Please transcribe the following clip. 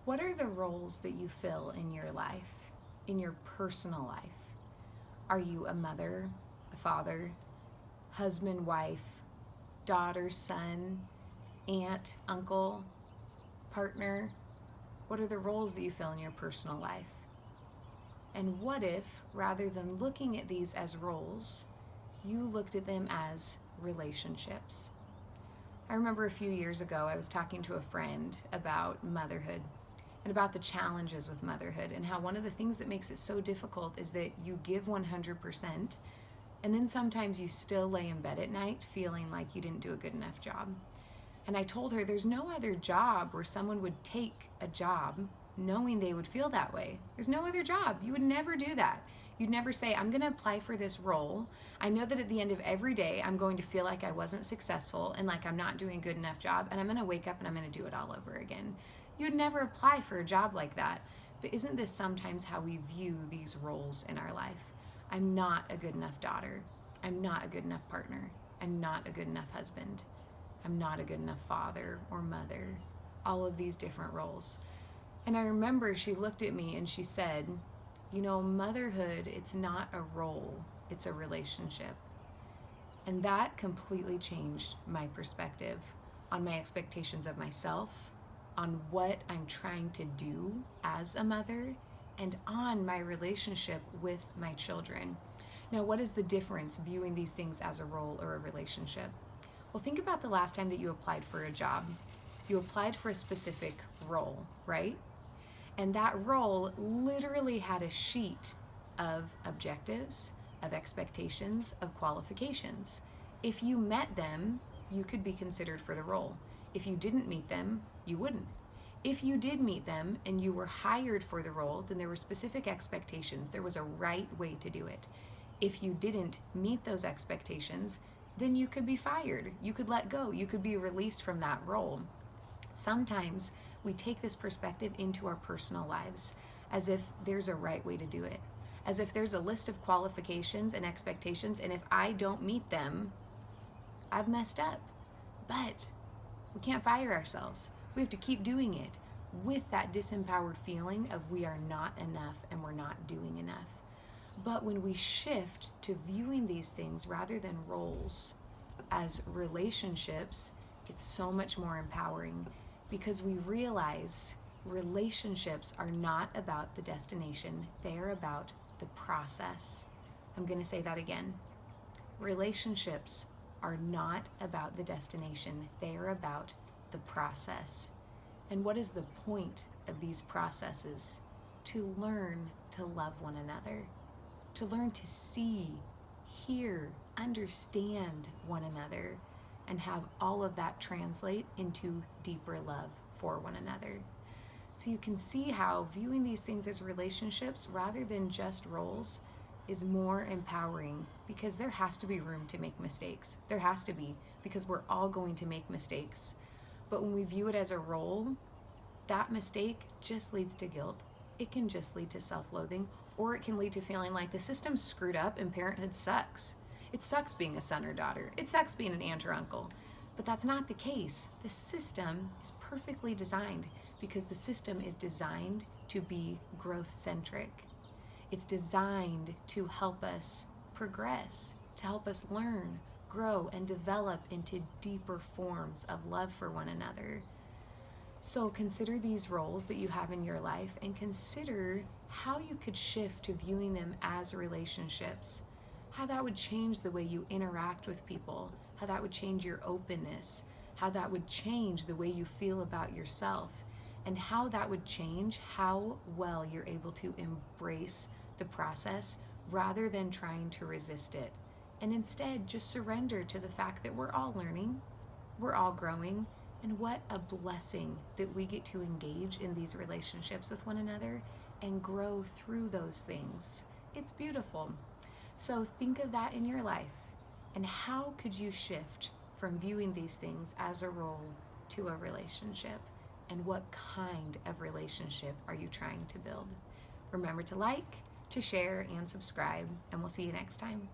What are the roles that you fill in your life, in your personal life? Are you a mother, a father, husband, wife, daughter, son, aunt, uncle, partner? What are the roles that you fill in your personal life? And what if, rather than looking at these as roles, you looked at them as relationships? I remember a few years ago, I was talking to a friend about motherhood and about the challenges with motherhood, and how one of the things that makes it so difficult is that you give 100%, and then sometimes you still lay in bed at night feeling like you didn't do a good enough job. And I told her there's no other job where someone would take a job knowing they would feel that way. There's no other job. You would never do that. You'd never say, I'm going to apply for this role. I know that at the end of every day, I'm going to feel like I wasn't successful and like I'm not doing a good enough job, and I'm going to wake up and I'm going to do it all over again. You would never apply for a job like that. But isn't this sometimes how we view these roles in our life? I'm not a good enough daughter. I'm not a good enough partner. I'm not a good enough husband. I'm not a good enough father or mother. All of these different roles. And I remember she looked at me and she said, motherhood, it's not a role, it's a relationship. And that completely changed my perspective on my expectations of myself, on what I'm trying to do as a mother, and on my relationship with my children. Now, what is the difference viewing these things as a role or a relationship? Well, think about the last time that you applied for a job. You applied for a specific role, right? And that role literally had a sheet of objectives, of expectations, of qualifications. If you met them, you could be considered for the role. If you didn't meet them, you wouldn't. If you did meet them and you were hired for the role, then there were specific expectations. There was a right way to do it. If you didn't meet those expectations, then you could be fired. You could let go. You could be released from that role. Sometimes we take this perspective into our personal lives as if there's a right way to do it, as if there's a list of qualifications and expectations, and if I don't meet them, I've messed up. But we can't fire ourselves. We have to keep doing it with that disempowered feeling of we are not enough and we're not doing enough. But when we shift to viewing these things rather than roles as relationships, it's so much more empowering, because we realize relationships are not about the destination, they are about the process. I'm going to say that again. Relationships are not about the destination, they are about the process. And what is the point of these processes? To learn to love one another, to learn to see, hear, understand one another, and have all of that translate into deeper love for one another. So you can see how viewing these things as relationships rather than just roles is more empowering, because there has to be room to make mistakes. There has to be, because we're all going to make mistakes. But when we view it as a role, that mistake just leads to guilt. It can just lead to self-loathing, or it can lead to feeling like the system's screwed up and parenthood sucks. It sucks being a son or daughter. It sucks being an aunt or uncle. But that's not the case. The system is perfectly designed, because the system is designed to be growth-centric. It's designed to help us progress, to help us learn, grow, and develop into deeper forms of love for one another. So consider these roles that you have in your life, and consider how you could shift to viewing them as relationships, how that would change the way you interact with people, how that would change your openness, how that would change the way you feel about yourself, and how that would change how well you're able to embrace the process rather than trying to resist it. And instead, just surrender to the fact that we're all learning, we're all growing, and what a blessing that we get to engage in these relationships with one another and grow through those things. It's beautiful. So think of that in your life, and how could you shift from viewing these things as a role to a relationship? And what kind of relationship are you trying to build? Remember to like, to share, and subscribe, and we'll see you next time.